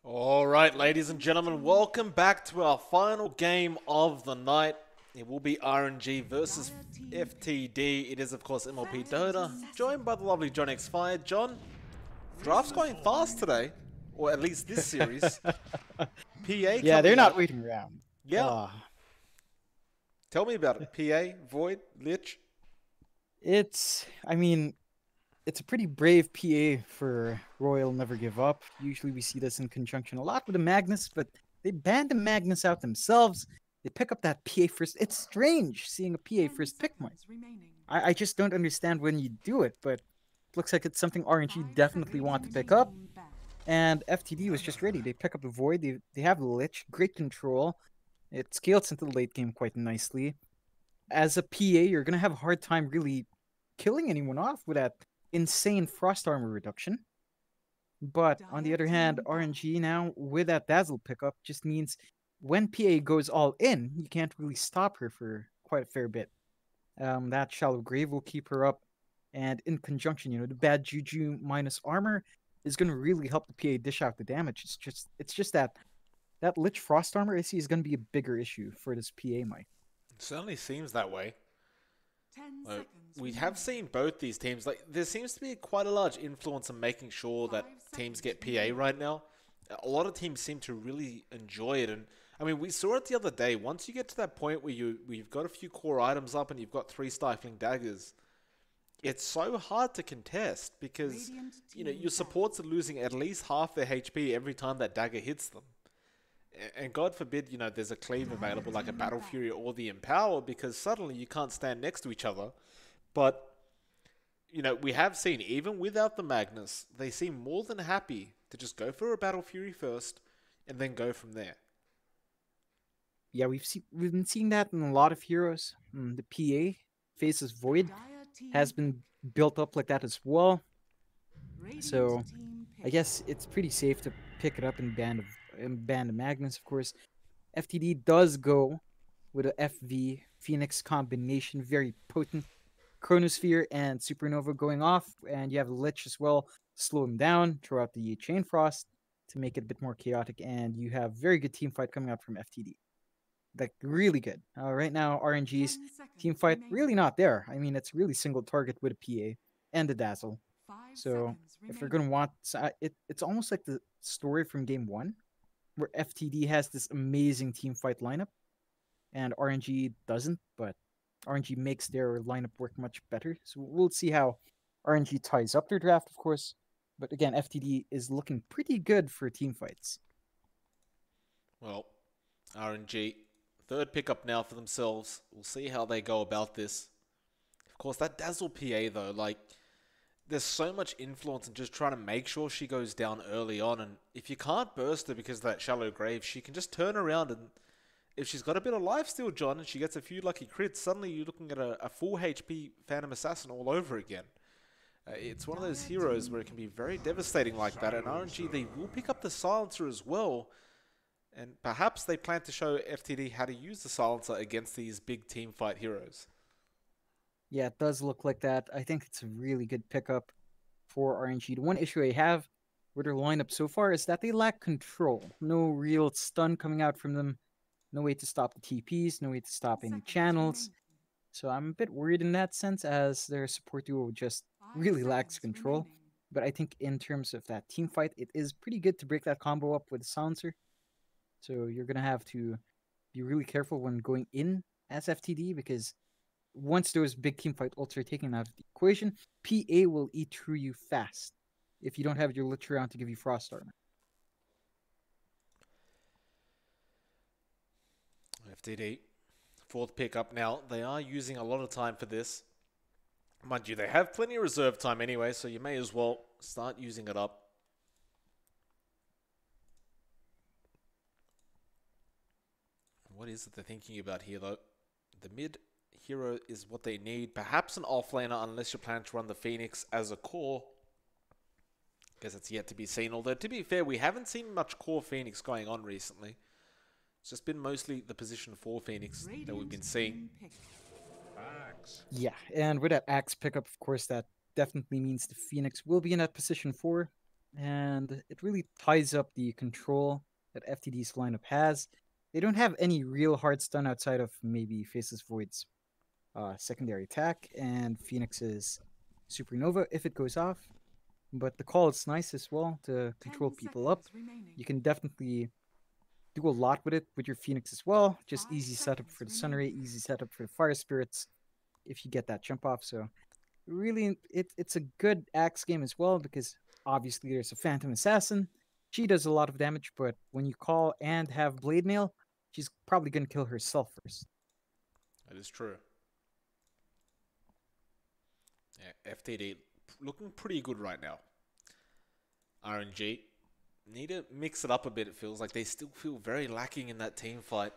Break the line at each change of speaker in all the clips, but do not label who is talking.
All right, ladies and gentlemen, welcome back to our final game of the night. It will be RNG versus FTD. It is, of course, MLPDotA, joined by the lovely johnxfire. John, draft's going fast today, or at least this series. PA
Yeah, they're
coming
not
up.
waiting around.
Yeah,
Ah,
tell me about it. PA, Void, Lich.
I mean, it's a pretty brave PA for Royal Never Give Up. Usually we see this in conjunction a lot with the Magnus, but they banned the Magnus out themselves. They pick up that PA first. It's strange seeing a PA first pick, Mike. I just don't understand when you do it, but looks like it's something RNG definitely want to pick up. And FTD was just ready. They pick up the Void. They have the Lich, great control. It scales into the late game quite nicely. As a PA, you're gonna have a hard time really killing anyone off with that insane frost armor reduction. But on the other hand, RNG now with that dazzle pickup just means when PA goes all in, you can't really stop her for quite a fair bit. That shallow grave will keep her up, and in conjunction, the bad juju minus armor is gonna really help the PA dish out the damage. It's just that lich frost armor I see is gonna be a bigger issue for this PA, Mike.
It certainly seems that way. We have seen both these teams. There seems to be quite a large influence in making sure that teams get PA right now. A lot of teams seem to really enjoy it, and I mean, we saw it the other day. Once you get to that point where you've got a few core items up and you've got 3 stifling daggers, it's so hard to contest because your supports are losing at least half their HP every time that dagger hits them. And God forbid, there's a cleave available like a Battle Fury or the Empower, because suddenly you can't stand next to each other. But, we have seen, even without the Magnus, they seem more than happy to just go for a Battle Fury first and then go from there.
Yeah, we've been seeing that in a lot of heroes. The PA faces Void has been built up like that as well. So I guess it's pretty safe to pick it up and ban the Magnus, of course. FTD does go with a FV Phoenix combination, very potent. Chronosphere and Supernova going off, and you have Lich as well, slow him down, throw out the Chain Frost to make it a bit more chaotic, and you have very good team fight coming out from FTD. Like, really good. Right now, RNG's team fight really not there. I mean, it's really single target with a PA and a Dazzle. So if you're going to want... it's almost like the story from Game 1, where FTD has this amazing team fight lineup, and RNG doesn't, but RNG makes their lineup work much better. So we'll see how RNG ties up their draft, of course. But again, FTD is looking pretty good for team fights.
Well, RNG, third pickup now for themselves. We'll see how they go about this. Of course, that Dazzle PA, though, there's so much influence in just trying to make sure she goes down early on. And if you can't burst her because of that shallow grave, she can just turn around and... if she's got a bit of life still, John, and she gets a few lucky crits, suddenly you're looking at a full HP Phantom Assassin all over again. It's one of those heroes where it can be very devastating like that, and RNG, they will pick up the Silencer as well, and perhaps they plan to show FTD how to use the Silencer against these big team fight heroes.
Yeah, it does look like that. I think it's a really good pickup for RNG. The one issue I have with their lineup so far is that they lack control. No real stun coming out from them. No way to stop the TPs, no way to stop any channels. So I'm a bit worried in that sense, as their support duo just really lacks control. But I think in terms of that team fight, it is pretty good to break that combo up with a silencer. So you're going to have to be really careful when going in as FTD, because once those big team fight ults are taken out of the equation, PA will eat through you fast if you don't have your Lich around to give you Frost Armor.
FTD, fourth pickup now. They are using a lot of time for this. Mind you, they have plenty of reserve time anyway, so you may as well start using it up. What is it they're thinking about here, though? The mid hero is what they need. Perhaps an offlaner, unless you're planning to run the Phoenix as a core. Guess it's yet to be seen. Although, to be fair, we haven't seen much core Phoenix going on recently. It's just been mostly the position 4 Phoenix that we've been seeing.
Yeah, and with that Axe pickup, of course, that definitely means the Phoenix will be in that position 4. and it really ties up the control that FTD's lineup has. They don't have any real hard stun outside of maybe Faceless Void's secondary attack and Phoenix's Supernova if it goes off. But the call is nice as well to control people up. You can definitely do a lot with it with your Phoenix as well. Just easy setup for the Sunray, easy setup for the Fire Spirits if you get that jump off. So really, it's a good Axe game as well because obviously there's a Phantom Assassin. She does a lot of damage, but when you call and have Blade Mail, she's probably going to kill herself first.
That is true. Yeah, FTD looking pretty good right now. RNG need to mix it up a bit. It feels like they still feel very lacking in that team fight.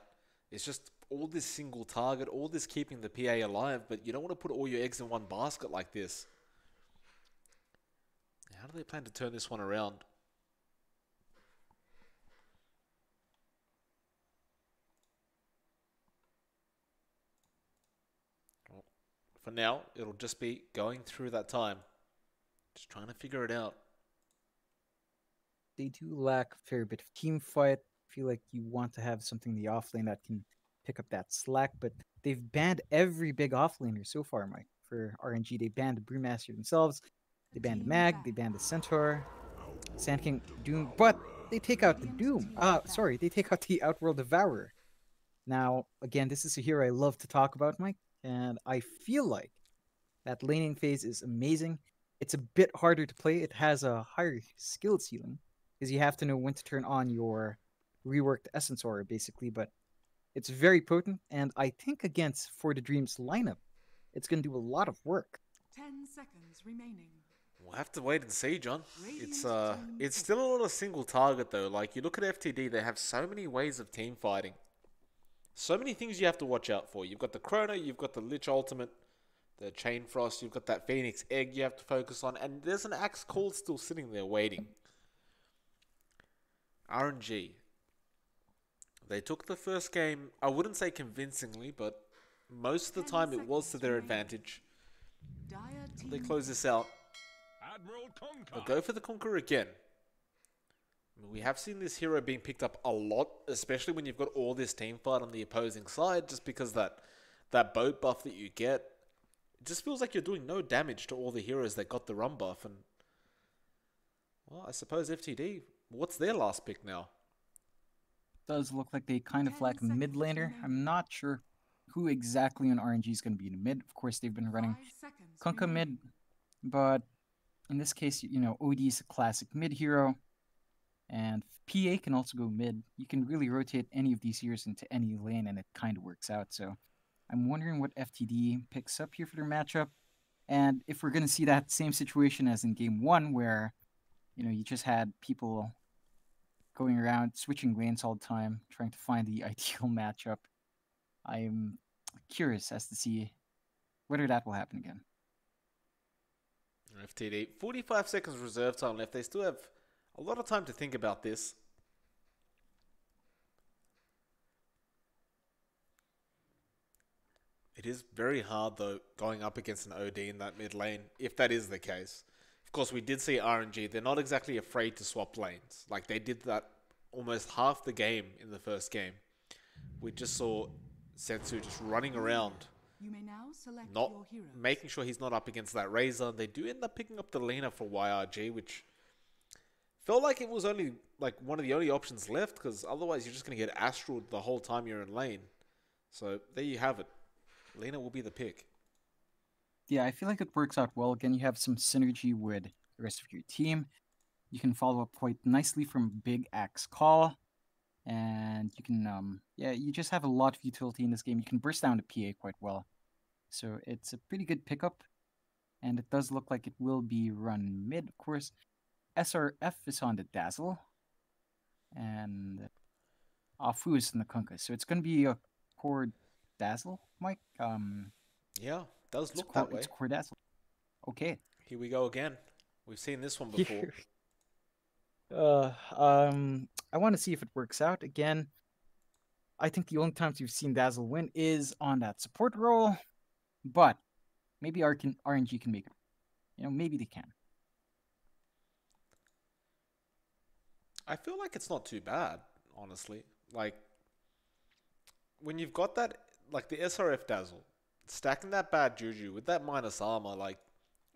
It's just all this single target, all this keeping the PA alive, but you don't want to put all your eggs in one basket like this. How do they plan to turn this one around? Well, for now, it'll just be going through that time. Just trying to figure it out.
They do lack a fair bit of team fight. I feel like you want to have something in the offlane that can pick up that slack, but they've banned every big offlaner so far, Mike. For RNG, they banned the Brewmaster themselves, they banned the Mag, they banned the Centaur, Sand King, Doom, but they take out the Doom. They take out the Outworld Devourer. Now, again, this is a hero I love to talk about, Mike, and I feel like that laning phase is amazing. It's a bit harder to play. It has a higher skill ceiling because you have to know when to turn on your reworked Essence Aura, basically, but it's very potent, and I think against For the Dreams lineup, it's going to do a lot of work.
10 seconds remaining.
We'll have to wait and see, John. It's still a lot of single target though. Like you look at FTD, they have so many ways of team fighting. So many things you have to watch out for. You've got the Chrono, you've got the Lich Ultimate, the Chain Frost, you've got that Phoenix Egg you have to focus on, and there's an Axe Call still sitting there waiting. RNG. They took the first game, I wouldn't say convincingly, but most of the time it was to their advantage. They close this out. They'll go for the Conqueror again. I mean, we have seen this hero being picked up a lot, especially when you've got all this team fight on the opposing side, just because that boat buff that you get, it just feels like you're doing no damage to all the heroes that got the run buff. And, well, I suppose FTD, what's their last pick now?
Does look like they kind of lack a mid laner. I'm not sure who exactly on RNG is going to be in the mid. Of course, they've been running Kunkka mid, but in this case, you know, OD is a classic mid hero, and PA can also go mid. You can really rotate any of these heroes into any lane, and it kind of works out. So I'm wondering what FTD picks up here for their matchup, and if we're going to see that same situation as in game one, where, you know, you just had people going around switching lanes all the time, trying to find the ideal matchup. I'm curious as to see whether that will happen again.
FTD, 45 seconds reserve time left. They still have a lot of time to think about this. It is very hard, though, going up against an OD in that mid lane, if that is the case. Of course, we did see RNG. They're not exactly afraid to swap lanes. Like, they did that almost half the game in the first game. We just saw Sensu just running around,
You may now select
not
your hero.
making sure he's not up against that Razor. They do end up picking up the Lina for YRG, which felt like it was only like one of the only options left, because otherwise you're just going to get astraled the whole time you're in lane. So there you have it. Lina will be the pick.
Yeah, I feel like it works out well. Again, you have some synergy with the rest of your team. You can follow up quite nicely from Big Axe Call. And you can, you just have a lot of utility in this game. You can burst down the PA quite well. So it's a pretty good pickup. And it does look like it will be run mid, of course. SRF is on the Dazzle. And Afu is in the Kunkka. So it's going to be a core Dazzle, Mike.
Yeah, does look that way.
It's core Dazzle. Okay.
Here we go again. We've seen this one before.
I want to see if it works out again. I think the only times we've seen Dazzle win is on that support role, but maybe RNG can make it. You know, maybe they can.
I feel like it's not too bad, honestly. Like, when you've got that, like the SRF Dazzle, stacking that bad Juju with that minus armor, like,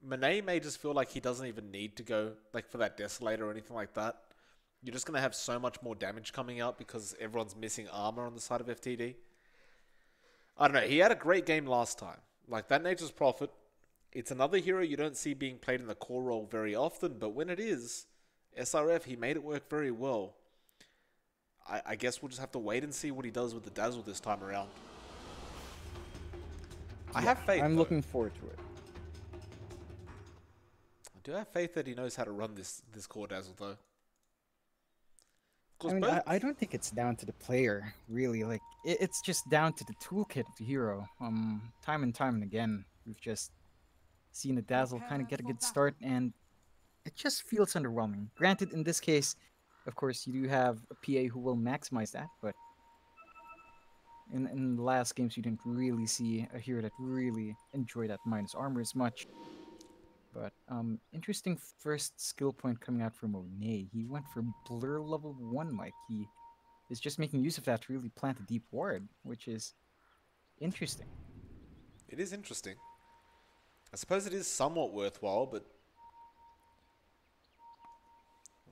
Monet may just feel like he doesn't even need to go, like, for that Desolator or anything like that. You're just going to have so much more damage coming out because everyone's missing armor on the side of FTD. I don't know, he had a great game last time. Like, that Nature's Prophet, it's another hero you don't see being played in the core role very often, but when it is, SRF, he made it work very well. I guess we'll just have to wait and see what he does with the Dazzle this time around. I have faith,
I'm
though.
looking forward to it.
I do have faith that he knows how to run this core Dazzle, though.
I mean, I don't think it's down to the player, really. Like, it's just down to the toolkit of the hero. Time and time and again, we've just seen the Dazzle kind of get a good start, and it just feels underwhelming. Granted, in this case, of course, you do have a PA who will maximize that, but in the last games, you didn't really see a hero that really enjoyed that minus armor as much. But interesting first skill point coming out from Monet. He went for Blur level 1, Mike. He is just making use of that to really plant a deep ward, which is interesting.
It is interesting. I suppose it is somewhat worthwhile, but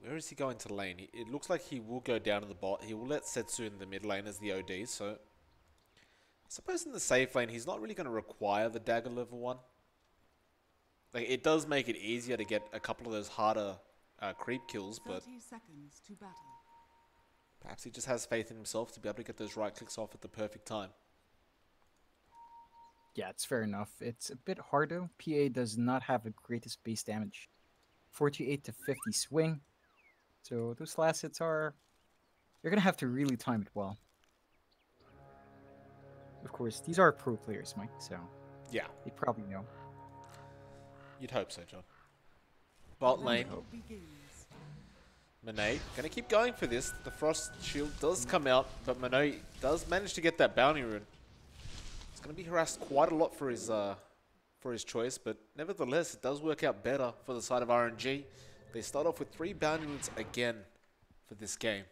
where is he going to lane? It looks like he will go down to the bot. He will let Setsu in the mid lane as the OD, so I suppose in the safe lane, he's not really going to require the dagger level 1. Like, it does make it easier to get a couple of those harder creep kills, but
30 seconds to battle.
perhaps he just has faith in himself to be able to get those right clicks off at the perfect time.
Yeah, it's fair enough. It's a bit harder. PA does not have the greatest base damage. 48 to 50 swing. So those last hits are... You're going to have to really time it well. Of course, these are pro players, Mike, so...
Yeah.
They probably know.
You'd hope so, John. Bot lane. Monet gonna keep going for this. The Frost Shield does come out, but Monet does manage to get that bounty rune. It's gonna be harassed quite a lot for his choice, but nevertheless, it does work out better for the side of RNG. They start off with 3 bounty runes again for this game.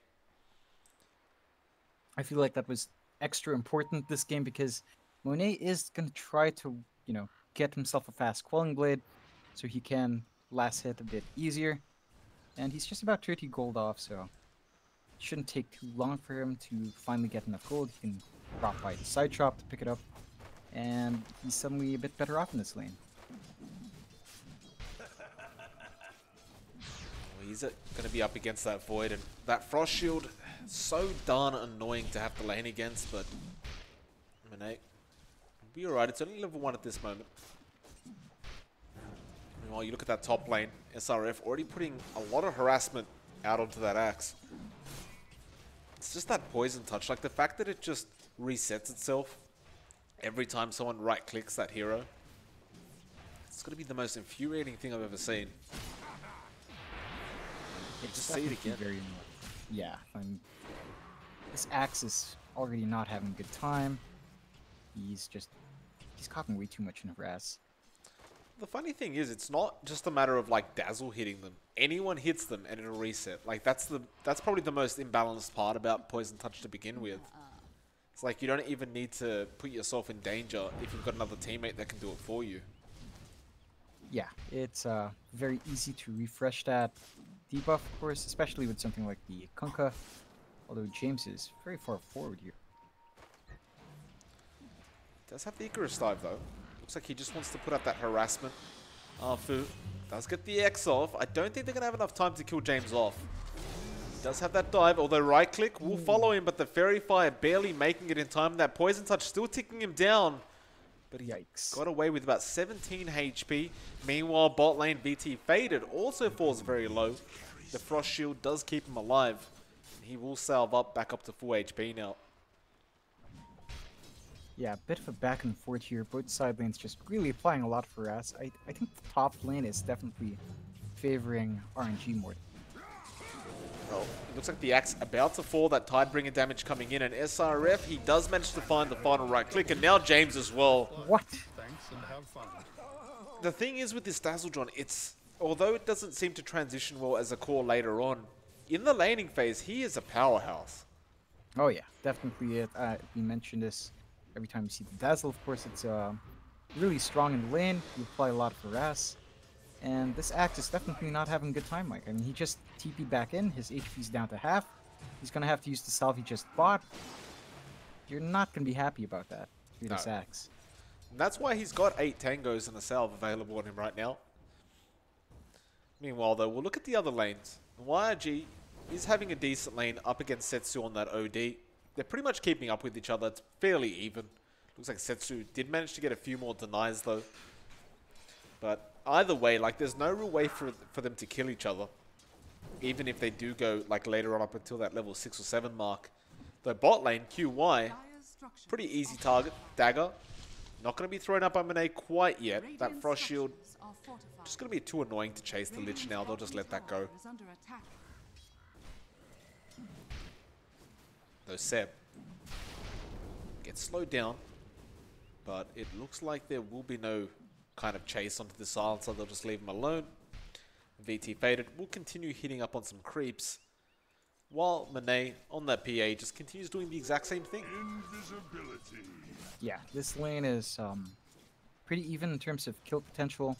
I feel like that was extra important this game because Monet is gonna try to, you know, get himself a fast Quelling Blade so he can last hit a bit easier. And he's just about 30 gold off, so it shouldn't take too long for him to finally get enough gold. He can drop by the side shop to pick it up, and he's suddenly a bit better off in this lane.
He's going to be up against that Void, and that Frost Shield, so darn annoying to have to lane against, but Monet will be alright. It's only level 1 at this moment. Meanwhile, you look at that top lane, SRF already putting a lot of harassment out onto that Axe. It's just that poison touch, like the fact that it just resets itself every time someone right-clicks that hero. It's going to be the most infuriating thing I've ever seen. Just see it again.
Very annoying. Yeah, this Axe is already not having a good time. He's caught way too much in harass.
The funny thing is, it's not just a matter of like Dazzle hitting them. Anyone hits them and it'll reset. Like that's probably the most imbalanced part about Poison Touch to begin with. It's like you don't even need to put yourself in danger if you've got another teammate that can do it for you.
Yeah, it's very easy to refresh that debuff, of course, especially with something like the Kunkka. Although James is very far forward here.
Does have the Icarus dive though. Looks like he just wants to put up that harassment. Fu does get the X off. I don't think they're going to have enough time to kill James off. He does have that dive, although right click will follow him, but the Fairy Fire barely making it in time. That Poison Touch still ticking him down. But he got away with about 17 HP. Meanwhile, bot lane VT Faded also falls very low. The Frost Shield does keep him alive. He will salve up back up to full HP now.
Yeah, a bit of a back and forth here. Both side lanes just really applying a lot for harass. I think the top lane is definitely favoring RNG more.
Well, it looks like the Axe about to fall, that Tidebringer damage coming in, and SRF, he does manage to find the final right click, and now James as well.
What?
Thanks and have fun.
The thing is with this Dazzle, John, although it doesn't seem to transition well as a core later on, in the laning phase, he is a powerhouse.
Oh yeah, definitely it. We mention this every time you see the Dazzle. Of course, it's really strong in the lane. You apply a lot of harass. And this Axe is definitely not having a good time, Mike. I mean, he just TP'd back in. His HP's down to half. He's going to have to use the salve he just bought. You're not going to be happy about that with this Axe.
And that's why he's got 8 tangos and a salve available on him right now. Meanwhile, though, we'll look at the other lanes. YRG is having a decent lane up against Setsu on that OD. They're pretty much keeping up with each other. It's fairly even. Looks like Setsu did manage to get a few more denies, though. But either way, like, there's no real way for them to kill each other. Even if they do go, like, later on up until that level 6 or 7 mark. The bot lane, QY, pretty easy target. Dagger. Not going to be thrown up by Monet quite yet. That Frost Shield, just going to be too annoying to chase the Lich now. They'll just let that go. Though Seb gets slowed down. But it looks like there will be no kind of chase onto the silencer. They'll just leave him alone. VT Faded will continue hitting up on some creeps. While Monet on that PA just continues doing the exact same thing.
Yeah, this lane is pretty even in terms of kill potential.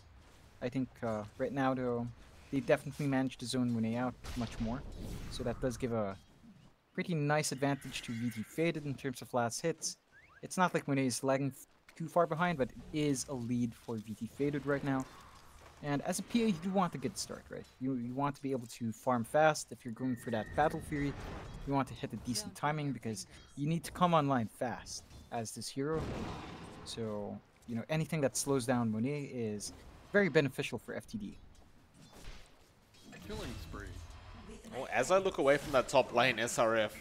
I think right now, though, they definitely managed to zone Monet out much more. So that does give a pretty nice advantage to VT Faded in terms of last hits. It's not like Monet is lagging too far behind, but it is a lead for VT Faded right now. And as a PA, you do want a good start, right? You want to be able to farm fast. If you're going for that Battle Fury, you want to hit a decent timing because you need to come online fast as this hero. So, you know, anything that slows down Monet is very beneficial for FTD.
Killing spree.
Well, as I look away from that top lane, SRF,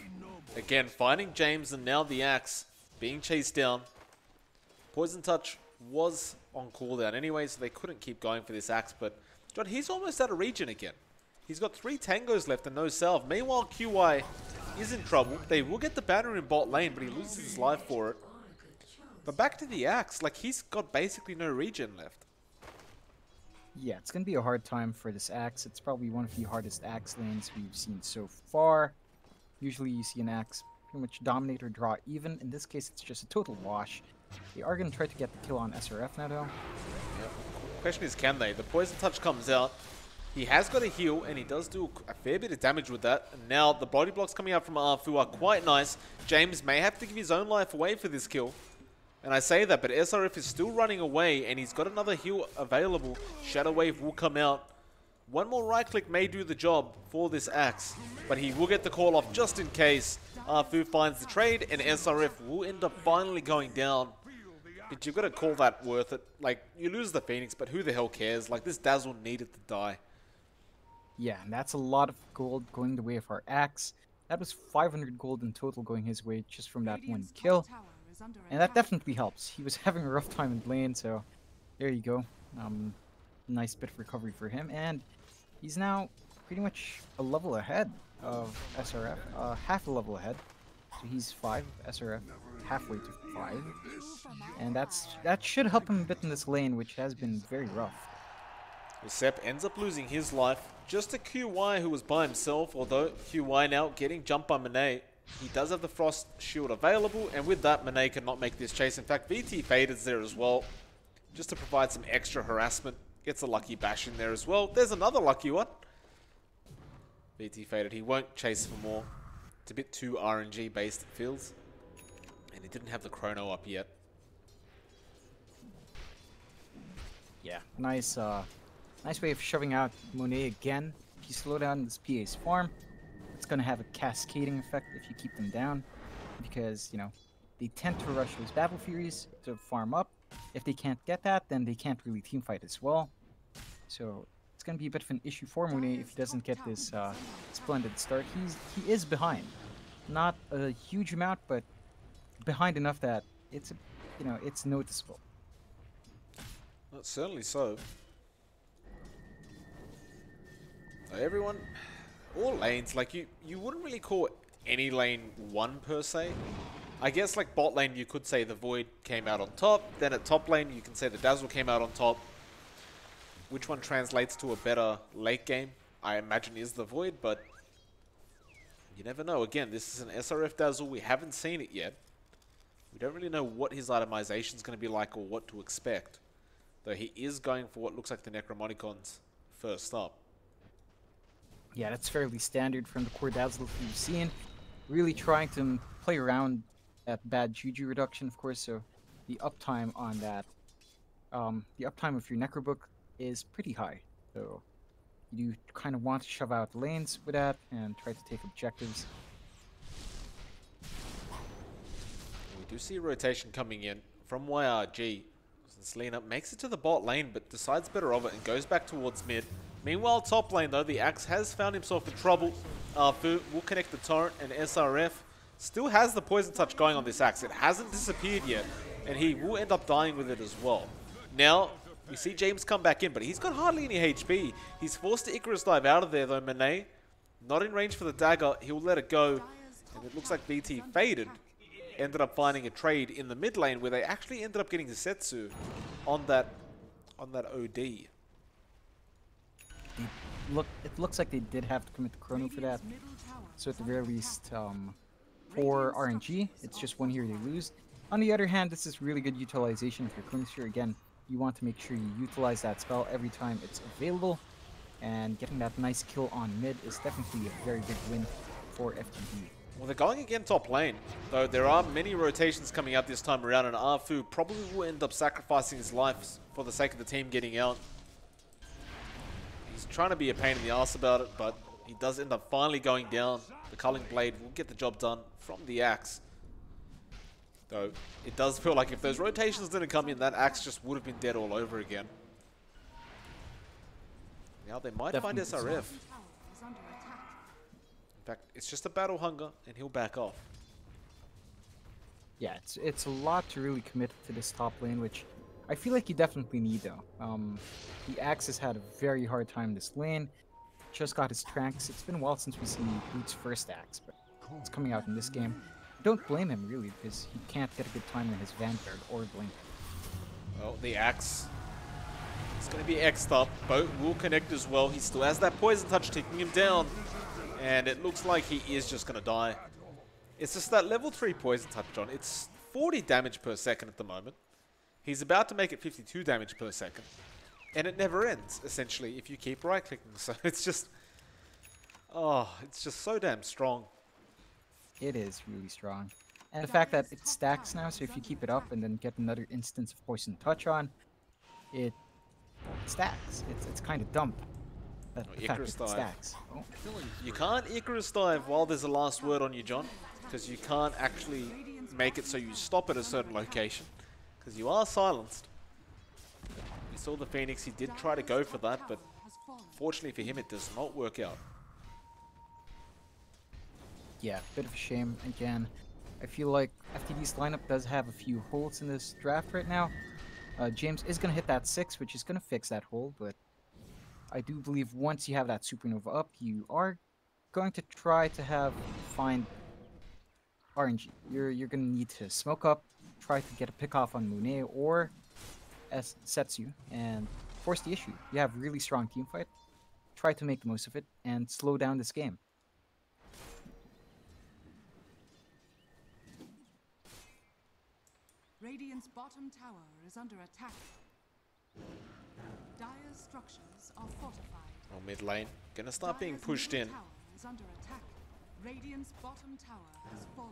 again, finding James and now the Axe being chased down. Poison Touch was on cooldown anyway, so they couldn't keep going for this Axe, but John, he's almost out of regen again. He's got 3 tangos left and no salve. Meanwhile, QY is in trouble. They will get the banner in bot lane, but he loses his life for it. But back to the Axe, like, he's got basically no regen left.
Yeah, it's going to be a hard time for this Axe. It's probably one of the hardest Axe lanes we've seen so far. Usually you see an Axe pretty much dominate or draw even. In this case, it's just a total wash. They are going to try to get the kill on SRF now, though.
Yep. Question is, can they? The Poison Touch comes out. He has got a heal, and he does do a fair bit of damage with that. And now the body blocks coming out from Arfu are quite nice. James may have to give his own life away for this kill. And I say that, but SRF is still running away, and he's got another heal available. Shadow Wave will come out. One more right click may do the job for this Axe, but he will get the call off just in case. Arfu finds the trade, and SRF will end up finally going down. But you've got to call that worth it. Like, you lose the Phoenix, but who the hell cares? Like, this Dazzle needed to die.
Yeah, and that's a lot of gold going the way of our Axe. That was 500 gold in total going his way just from that one kill. And that definitely helps. He was having a rough time in lane, so there you go. Nice bit of recovery for him. And he's now pretty much a level ahead of SRF. Half a level ahead. So he's 5, SRF halfway to 5. And that should help him a bit in this lane, which has been very rough.
Sep ends up losing his life just to QY, who was by himself, although QY now getting jumped by Monet. He does have the Frost Shield available, and with that, Monet cannot make this chase. In fact, VT Faded's there as well, just to provide some extra harassment. Gets a lucky bash in there as well. There's another lucky one. VT Faded, he won't chase for more. It's a bit too RNG based, it feels. And he didn't have the chrono up yet.
Yeah, nice way of shoving out Monet again. If you slow down this PA's farm, it's going to have a cascading effect if you keep them down. Because, you know, they tend to rush those Battle Furies to farm up. If they can't get that, then they can't really teamfight as well. So it's going to be a bit of an issue for Monet if he doesn't get this splendid start. He is behind. Not a huge amount, but behind enough that it's noticeable.
Well, certainly so. Everyone, all lanes, like you wouldn't really call any lane one per se. I guess like bot lane you could say the Void came out on top, then at top lane you can say the Dazzle came out on top. Which one translates to a better late game? I imagine is the Void, but You never know. Again, this is an SRF Dazzle. We haven't seen it yet. We don't really know what his itemization is going to be like or what to expect. Though he is going for what looks like the Necromonicons first up.
Yeah, that's fairly standard from the core Dazzle we've seen. Really trying to play around that bad Juju reduction, of course, so the uptime on that, the uptime of your Necrobook is pretty high. So you do kind of want to shove out lanes with that and try to take objectives.
We do see a rotation coming in from YRG. Selena makes it to the bot lane, but decides better of it and goes back towards mid. Meanwhile, top lane, though, the Axe has found himself in trouble. Fu will connect the Torrent, and SRF still has the Poison Touch going on this Axe. It hasn't disappeared yet, and he will end up dying with it as well. Now, we see James come back in, but he's got hardly any HP. He's forced to Icarus Dive out of there, though. Manet, not in range for the dagger. He'll let it go, and it looks like BT faded. Ended up finding a trade in the mid lane where they actually ended up getting the Setsu on that OD.
It looks like they did have to commit the Chrono for that. So at the very least, for RNG, it's just one here they lose. On the other hand, this is really good utilization of your Chronosphere. Again, you want to make sure you utilize that spell every time it's available. And getting that nice kill on mid is definitely a very big win for FTD.
Well, they're going again top lane, though there are many rotations coming out this time around, and Arfu probably will end up sacrificing his life for the sake of the team getting out. He's trying to be a pain in the ass about it, but he does end up finally going down. The Culling Blade will get the job done from the Axe. Though, it does feel like if those rotations didn't come in, that Axe just would have been dead all over again. Now they might find SRF. In fact, it's just a battle hunger, and he'll back off.
Yeah, it's a lot to really commit to this top lane, which I feel like you definitely need, though. The Axe has had a very hard time this lane. Just got his Tranks. It's been a while since we've seen Boot's first Axe, but it's coming out in this game. Don't blame him, really, because he can't get a good time in his Vanguard or Blink.
Well, the Axe is going to be X'd up. Boat will connect as well. He still has that Poison Touch taking him down. And it looks like he is just going to die. It's just that level 3 Poison Touch, John. It's 40 damage per second at the moment. He's about to make it 52 damage per second. And it never ends, essentially, if you keep right-clicking. So it's just... oh, it's just so damn strong.
It is really strong. And the fact that it stacks now, so if you keep it up and then get another instance of Poison Touch on, it stacks. It's kind of dumb.
Icarus Dive.
Stacks. Oh.
You can't Icarus Dive while there's a last word on you, John, because you can't actually make it so you stop at a certain location, because you are silenced. We saw the Phoenix, he did try to go for that, but fortunately for him it does not work out.
Yeah, bit of a shame. Again, I feel like FTD's lineup does have a few holes in this draft right now. James is going to hit that 6, which is going to fix that hole, but I do believe once you have that Supernova up, you are going to try to find RNG. You're going to need to smoke up, try to get a pick off on Monet or Setsu, and force the issue. You have really strong team fight. Try to make the most of it and slow down this game.
Radiant's bottom tower is under attack. Dire's structures are fortified.
Oh, mid lane. Gonna start being pushed in.
Tower is under attack. Radiant's bottom tower has fallen.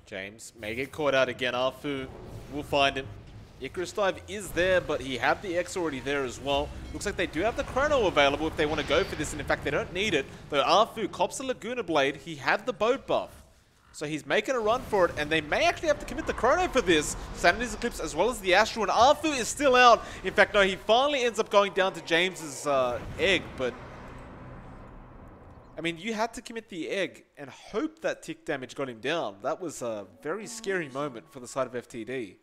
James may get caught out again. Arfu will find him. Icarus Dive is there, but he had the X already there as well. Looks like they do have the Chrono available if they want to go for this, and in fact they don't need it. Though Arfu cops the Laguna Blade, he had the boat buff. So he's making a run for it, and they may actually have to commit the Chrono for this. Sanity's Eclipse as well as the Astral, and Arfu is still out. In fact, no, he finally ends up going down to James's egg, but... I mean, you had to commit the egg and hope that tick damage got him down. That was a very scary moment for the side of FTD.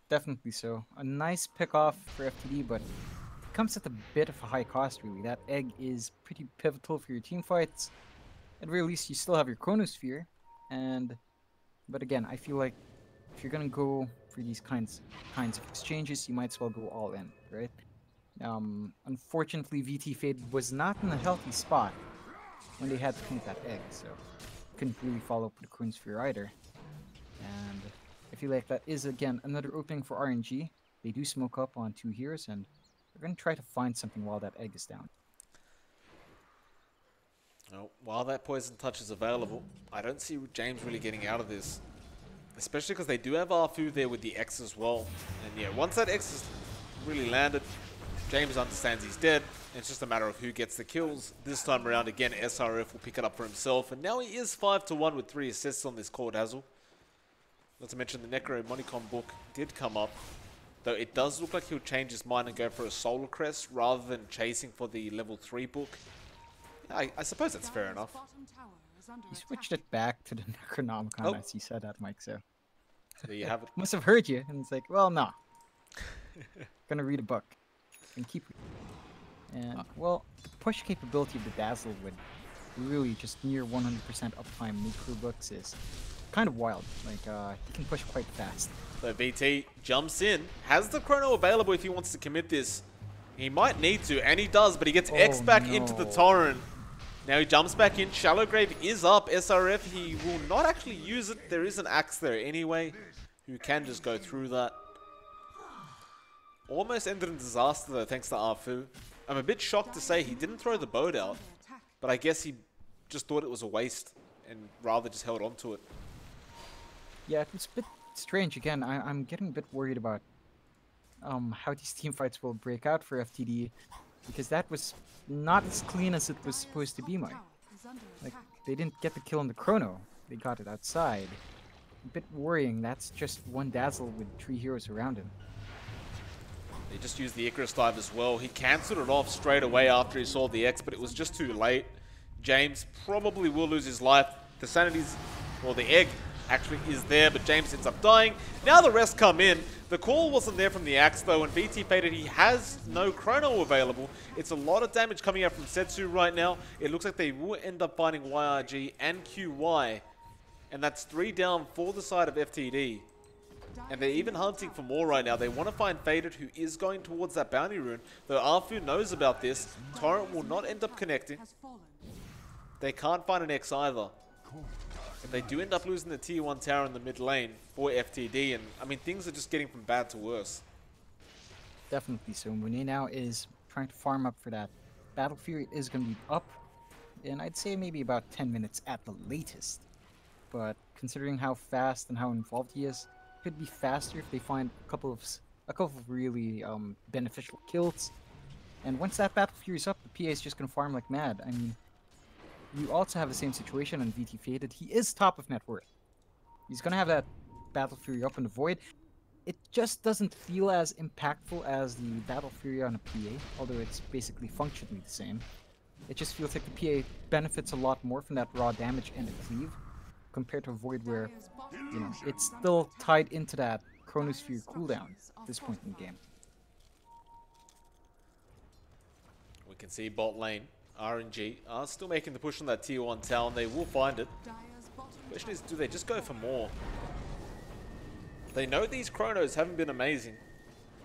Definitely so. A nice pick off for FTD, but it comes at a bit of a high cost, really. That egg is pretty pivotal for your team fights. At the very least, you still have your Chronosphere. But again, I feel like if you're gonna go for these kinds of exchanges, you might as well go all in, right? Unfortunately, VT Fade was not in a healthy spot when they had to commit that egg, so couldn't really follow up with the Qualifier either. And I feel like that is, again, another opening for RNG. They do smoke up on 2 heroes, and they're going to try to find something while that egg is down.
Well, while that poison touch is available, I don't see James really getting out of this. Especially because they do have Arfu there with the X as well. And yeah, once that X is really landed, James understands he's dead. It's just a matter of who gets the kills. This time around, again, SRF will pick it up for himself. And now he is 5-1 with 3 assists on this Cord Hazel. Not to mention the Necro Monicom book did come up. Though it does look like he'll change his mind and go for a Solar Crest rather than chasing for the level 3 book. I suppose that's fair enough.
He switched it back to the Necronomicon as he said that, Mike, so...
There you have it.
Must have heard you, and it's like, well, no. Gonna read a book. And keep reading. And, well, the push capability of the Dazzle with really just near 100% uptime micro books is kind of wild. Like, he can push quite fast.
So VT jumps in, has the chrono available if he wants to commit this. He might need to, and he does, but he gets X back into the Torrent. Now he jumps back in. Shallow Grave is up. SRF, he will not actually use it. There is an axe there anyway, who can just go through that. Almost ended in disaster though, thanks to Arfu. I'm a bit shocked to say he didn't throw the boat out, but I guess he just thought it was a waste and rather just held on to it.
Yeah, it was a bit strange. Again, I'm getting a bit worried about how these team fights will break out for FTD, because that was not as clean as it was supposed to be, Mike. Like, they didn't get the kill on the chrono. They got it outside. A bit worrying. That's just one Dazzle with 3 heroes around him.
They just used the Icarus dive as well. He cancelled it off straight away after he saw the X, but it was just too late. James probably will lose his life. The Sanity's, well, the egg actually is there, but James ends up dying. Now the rest come in. The call wasn't there from the Axe though, and VT Faded, he has no chrono available. It's a lot of damage coming out from Setsu right now. It looks like they will end up finding YRG and QY, and that's 3 down for the side of FTD. And they're even hunting for more right now. They want to find Faded, who is going towards that bounty rune. Though Arfu knows about this, Torrent will not end up connecting. They can't find an X either. And they do end up losing the tier 1 tower in the mid lane for FTD, and I mean, things are just getting from bad to worse.
Definitely so. Monet now is trying to farm up for that. Battle Fury is going to be up in, I'd say, maybe about 10 minutes at the latest. But considering how fast and how involved he is, could be faster if they find a couple of really beneficial kills. And once that Battle Fury is up, the PA is just going to farm like mad. I mean, you also have the same situation on VT Faded. He is top of net worth. He's going to have that Battle Fury up in the Void. It just doesn't feel as impactful as the Battle Fury on a PA, although it's basically functionally the same. It just feels like the PA benefits a lot more from that raw damage and the cleave, compared to a Void where, you know, it's still tied into that Chronosphere cooldown at this point in the game.
We can see bot lane. RNG are still making the push on that tier 1 town. They will find it. Question is, do they just go for more? They know these chronos haven't been amazing,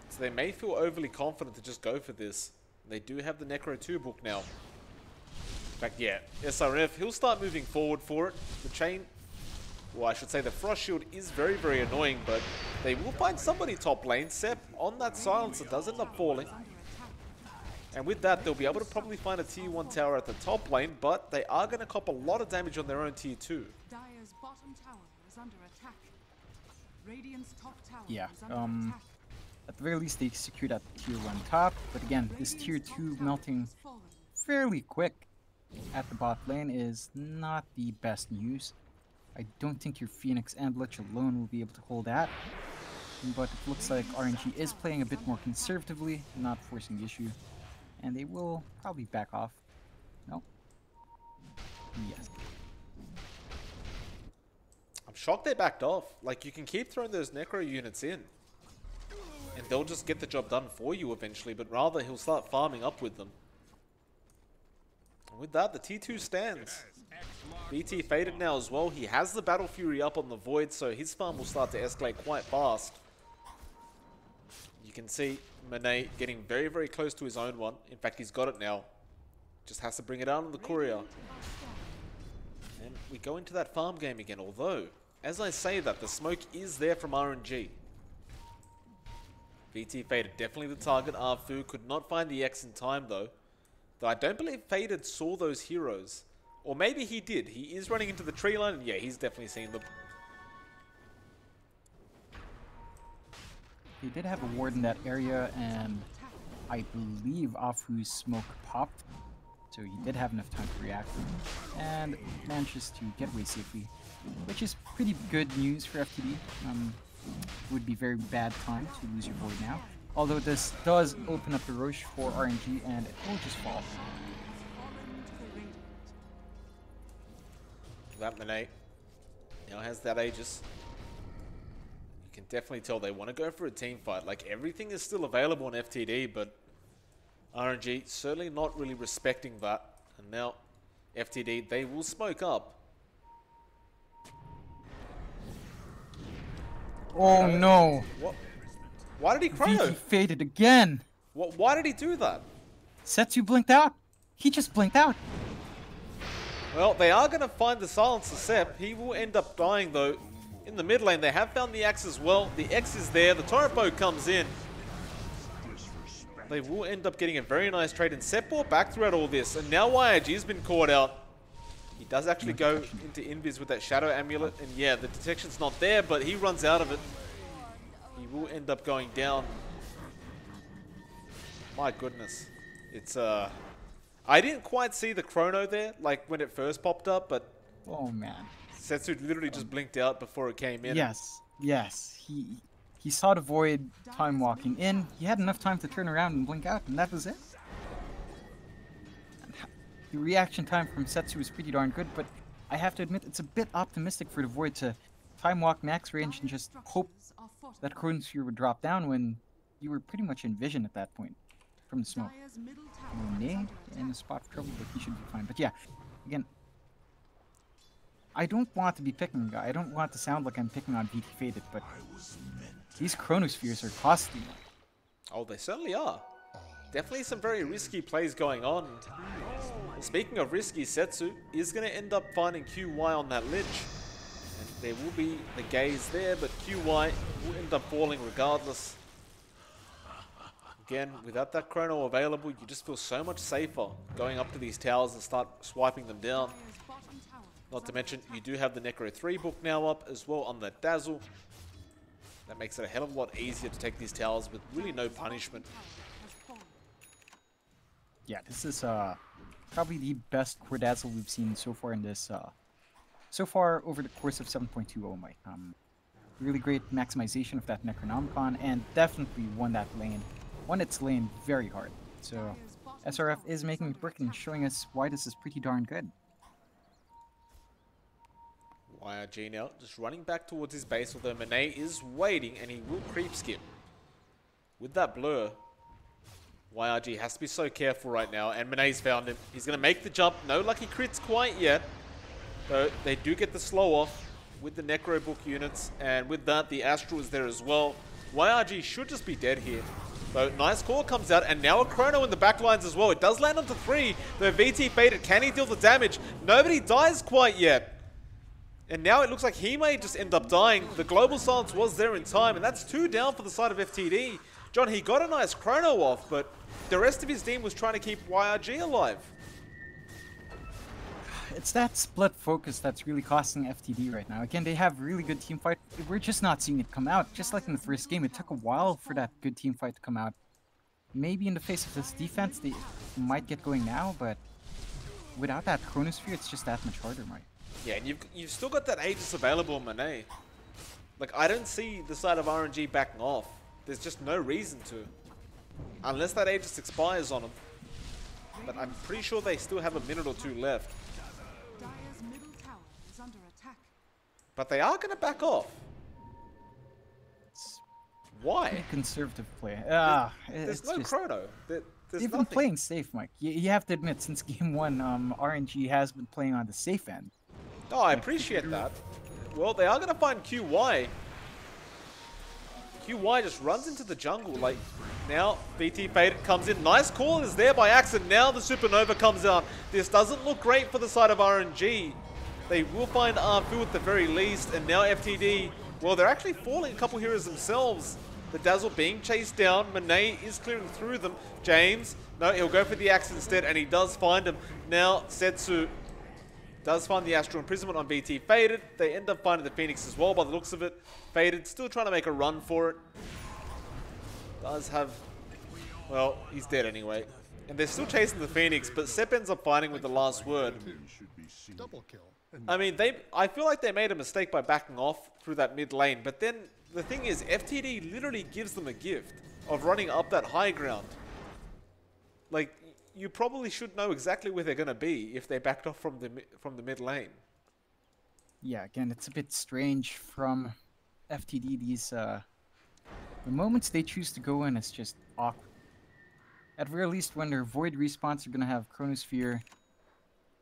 so they may feel overly confident to just go for this. They do have the Necro 2 book now. In fact, yeah, SRF, he'll start moving forward for it. The chain, well, I should say the Frost Shield is very, very annoying, but they will find somebody top lane. Sep on that silencer does end up falling. And with that, they'll be able to probably find a tier 1 tower at the top lane, but they are going to cop a lot of damage on their own tier 2.
Dire's bottom tower is under attack. Radiant's top tower
Yeah,
is under attack.
at the very least they secure that tier 1 top, but again, this tier 2 melting fairly quick at the bot lane is not the best news. I don't think your Phoenix and Lich alone will be able to hold that, but it looks like RNG is playing a bit more conservatively, not forcing the issue. And they will probably back off. No? Yes.
I'm shocked they backed off. Like, you can keep throwing those Necro units in, and they'll just get the job done for you eventually, but rather he'll start farming up with them. And with that, the T2 stands. BT Faded now as well. He has the Battle Fury up on the Void, so his farm will start to escalate quite fast. You can see Monet getting very, very close to his own one. In fact, he's got it now. Just has to bring it out on the courier. And we go into that farm game again, although, as I say that, the smoke is there from RNG. VT Faded, definitely the target. Arfu could not find the X in time, though. Though I don't believe Faded saw those heroes. Or maybe he did. He is running into the tree line, and yeah, he's definitely seen them.
They did have a ward in that area, and I believe Afu's smoke popped. So he did have enough time to react, and manages to get away safely, which is pretty good news for FTD. Would be very bad time to lose your void now. Although this does open up the Roche for RNG, and it will just fall.
That Monet now has that Aegis. You can definitely tell they want to go for a team fight. Like, everything is still available on FTD, but RNG certainly not really respecting that. And now FTD, they will smoke up.
Oh no!
What? Why did he chrono?
VT Faded again!
What? Why did he do that?
Setsu blinked out! He just blinked out!
Well, they are going to find the silencer Sep. He will end up dying, though. In the mid lane, they have found the axe as well. The X is there. The torrent bow comes in. They will end up getting a very nice trade. And Sep brought back throughout all this. And now YIG has been caught out. He does actually go into Invis with that Shadow Amulet. And yeah, the detection's not there, but he runs out of it. He will end up going down. My goodness. It's, I didn't quite see the chrono there, like when it first popped up, but...
Oh man.
Setsu literally just blinked out before it came in.
Yes, yes. He saw the void time walking in. He had enough time to turn around and blink out, and that was it. The reaction time from Setsu was pretty darn good, but I have to admit it's a bit optimistic for the void to time walk max range and just hope that Chronosphere would drop down when you were pretty much in vision at that point from the smoke. Monet in a spot of trouble, but he should be fine. But yeah, again, I don't want to be picking a guy. I don't want to sound like I'm picking on VT Faded, but these Chronospheres are costly.
Oh, they certainly are. Definitely some very risky plays going on. Speaking of risky, Setsu is going to end up finding QY on that lich. And there will be the gaze there, but QY will end up falling regardless. Again, without that chrono available, you just feel so much safer going up to these towers and start swiping them down. Not to mention, you do have the Necro 3 book now up as well on the Dazzle. That makes it a hell of a lot easier to take these towers with really no punishment.
Yeah, this is probably the best core Dazzle we've seen so far in this, so far over the course of 7.20, Mike. Really great maximization of that Necronomicon, and definitely won that lane. Won its lane very hard. So SRF is making it work and showing us why this is pretty darn good.
YRG now just running back towards his base, although Monet is waiting and he will creep skip. With that blur, YRG has to be so careful right now, and Monet's found him. He's going to make the jump. No lucky crits quite yet, though they do get the slow off with the Necro Book units, and with that, the Astral is there as well. YRG should just be dead here. So nice call comes out, and now a chrono in the back lines as well. It does land onto 3, though VT Faded. Can he deal the damage? Nobody dies quite yet. And now it looks like he may just end up dying. The global silence was there in time, and that's 2 down for the side of FTD. John, he got a nice chrono off, but the rest of his team was trying to keep YRG alive.
It's that split focus that's really costing FTD right now. Again, they have really good team fight. We're just not seeing it come out. Just like in the first game, it took a while for that good team fight to come out. Maybe in the face of this defense, they might get going now, but without that Chronosphere, it's just that much harder, Mike.
Yeah, and you've still got that Aegis available on Monet. Like, I don't see the side of RNG backing off. There's just no reason to. Unless that Aegis expires on them. But I'm pretty sure they still have a minute or 2 left. But they are going to back off. Why?
Conservative play.
There's no chrono. There's
they've been playing safe, Mike. You have to admit, since game 1, RNG has been playing on the safe end.
Oh, I appreciate that. Well, they are going to find QY. QY just runs into the jungle. Like, now BT Faded comes in. Nice call is there by Axe, and now the Supernova comes out. This doesn't look great for the side of RNG. They will find Arfu at the very least, and now FTD, well, they're actually falling a couple heroes themselves. The Dazzle being chased down. Monet is clearing through them. James, no, he'll go for the Axe instead, and he does find him. Now, Setsu does find the Astral Imprisonment on BT Faded. They end up finding the Phoenix as well by the looks of it. Faded still trying to make a run for it. Does have, well, he's dead anyway. And they're still chasing the Phoenix, but Sepp ends up fighting with the last word. I mean, I feel like they made a mistake by backing off through that mid lane, but then the thing is, FTD literally gives them a gift of running up that high ground. Like, you probably should know exactly where they're going to be if they backed off from the mid lane.
Yeah, again, it's a bit strange from FTD. These the moments they choose to go in is just awkward. At very least, when their Void respawns, they're going to have Chronosphere.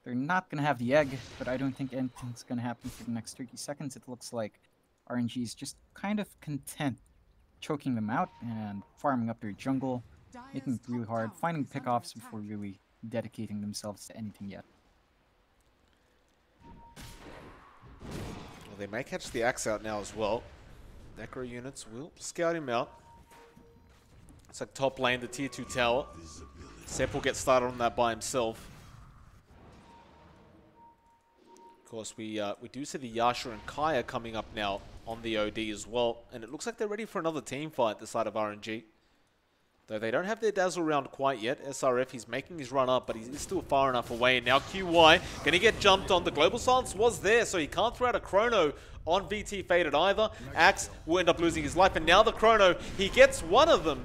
They're not going to have the egg, but I don't think anything's going to happen for the next 30 seconds. It looks like RNG is just kind of content choking them out and farming up their jungle, making it really hard, finding pickoffs before really dedicating themselves to anything yet.
Well, they may catch the Axe out now as well. Necro units will scout him out. It's like top lane, the tier 2 tower. Sepp will get started on that by himself. Of course, we do see the Yasha and Kaya coming up now on the OD as well. And it looks like they're ready for another team fight, the side of RNG. Though they don't have their Dazzle round quite yet. SRF, he's making his run up, but he's still far enough away. And now QY going to get jumped on. The Global Silence was there, so he can't throw out a Chrono on VT Faded either. Axe will end up losing his life. And now the Chrono, he gets one of them.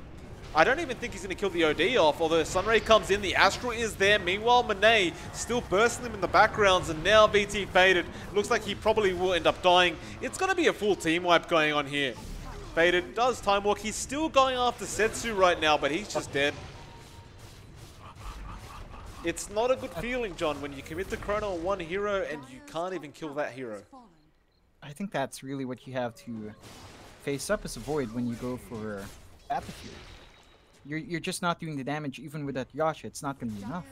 I don't even think he's going to kill the OD off, although Sunray comes in, the Astral is there. Meanwhile, Monet still bursting them in the backgrounds, and now VT Faded. Looks like he probably will end up dying. It's going to be a full team wipe going on here. Faded does time walk. He's still going after Setsu right now, but he's just dead. It's not a good feeling, John, when you commit the Chrono on one hero and you can't even kill that hero.
I think that's really what you have to face up as a Void when you go for Battlefield. You're just not doing the damage even with that Yasha. It's not going to be enough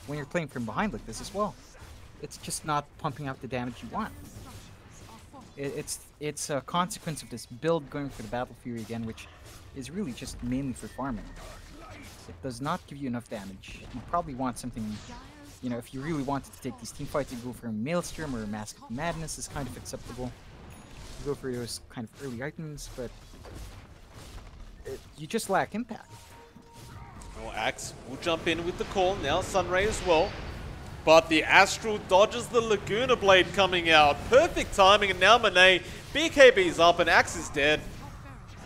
when you're playing from behind like this as well. It's just not pumping out the damage you want. It's a consequence of this build going for the Battle Fury again, which is really just mainly for farming. It does not give you enough damage. You probably want something, you know, if you really wanted to take these team fights, you go for a Maelstrom or a Mask of Madness is kind of acceptable. You go for those kind of early items, but you just lack impact.
Well, Axe will jump in with the call. Now Sunray as well. But the Astral dodges the Laguna Blade coming out. Perfect timing, and now Monet, BKB's up, and Axe is dead.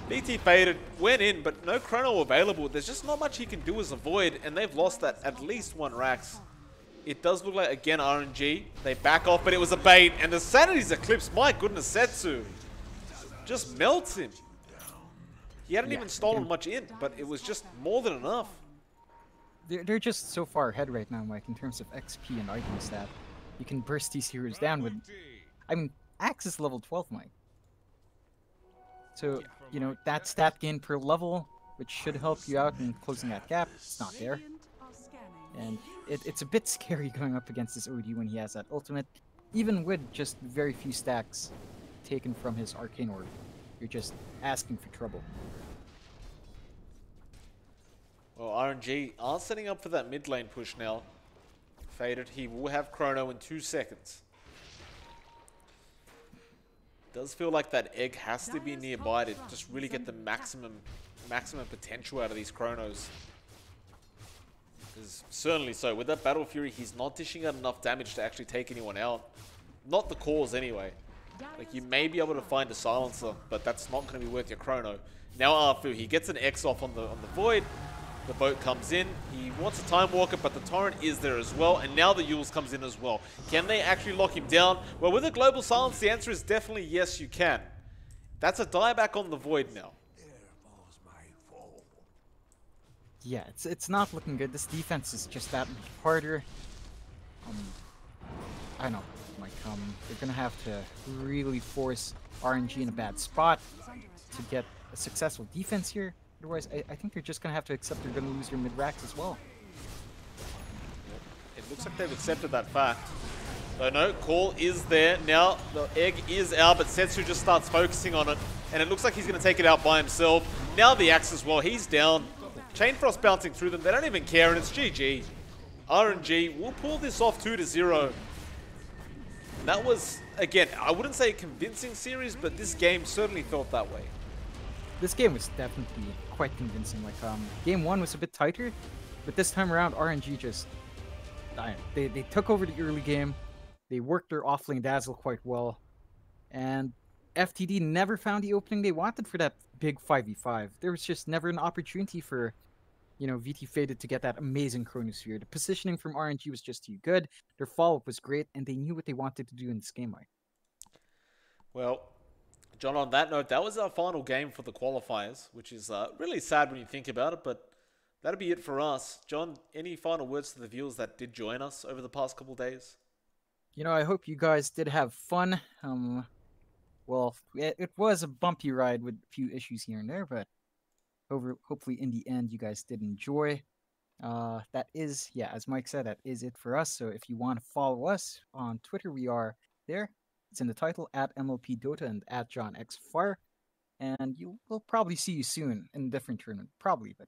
BT Faded went in, but no Chrono available. There's just not much he can do as a Void, and they've lost that at least one Rax. It does look like, again, RNG. They back off, but it was a bait, and the Sanity's Eclipse, my goodness, Setsu just melts him. He hadn't even stolen much in, but it was just more than enough.
They're just so far ahead right now, Mike, in terms of XP and items that you can burst these heroes down with. I mean, Axe is level 12, Mike. So, you know, that stat gain per level, which should help you out in closing that gap, it's not there. And it's a bit scary going up against this OD when he has that ultimate, even with just very few stacks taken from his Arcane Orb. You're just asking for trouble.
Well, RNG are setting up for that mid lane push now. Faded, he will have Chrono in 2 seconds. Does feel like that egg has to be nearby to just really get the maximum potential out of these Chronos. Because certainly so, with that Battle Fury, he's not dishing out enough damage to actually take anyone out. Not the cause anyway. Like, you may be able to find a silencer, but that's not going to be worth your Chrono. Now Arfu, he gets an X off on the Void. The boat comes in. He wants a Time Walker, but the Torrent is there as well. And now the Yules comes in as well. Can they actually lock him down? Well, with a Global Silence, the answer is definitely yes, you can. That's a dieback on the Void now.
Yeah, it's not looking good. This defense is just that much harder. I know, Mike. They're gonna have to really force RNG in a bad spot to get a successful defense here. Otherwise, I think they're just going to have to accept they're going to lose your mid-racks as well.
It looks like they've accepted that fact. So no, call is there. Now the egg is out, but Setsu just starts focusing on it. And it looks like he's going to take it out by himself. Now the axe as well. He's down. Chain Frost bouncing through them. They don't even care, and it's GG. RNG will pull this off 2-0. That was, again, I wouldn't say a convincing series, but this game certainly felt that way.
This game was definitely quite convincing. Like, game 1 was a bit tighter, but this time around, RNG just... They took over the early game. They worked their offlane dazzle quite well. And FTD never found the opening they wanted for that big 5v5. There was just never an opportunity for, you know, VT Faded to get that amazing Chronosphere. The positioning from RNG was just too good. Their follow-up was great, and they knew what they wanted to do in this game, Mike.
Well, John, on that note, that was our final game for the qualifiers, which is really sad when you think about it, but that'll be it for us. John, any final words to the viewers that did join us over the past couple of days?
You know, I hope you guys did have fun. Well, it was a bumpy ride with a few issues here and there, but hopefully in the end you guys did enjoy. That is, yeah, as Mike said, that is it for us. So if you want to follow us on Twitter, we are there. It's in the title, at MLPDotA and at johnxfire. And we'll probably see you soon in a different tournament. Probably, but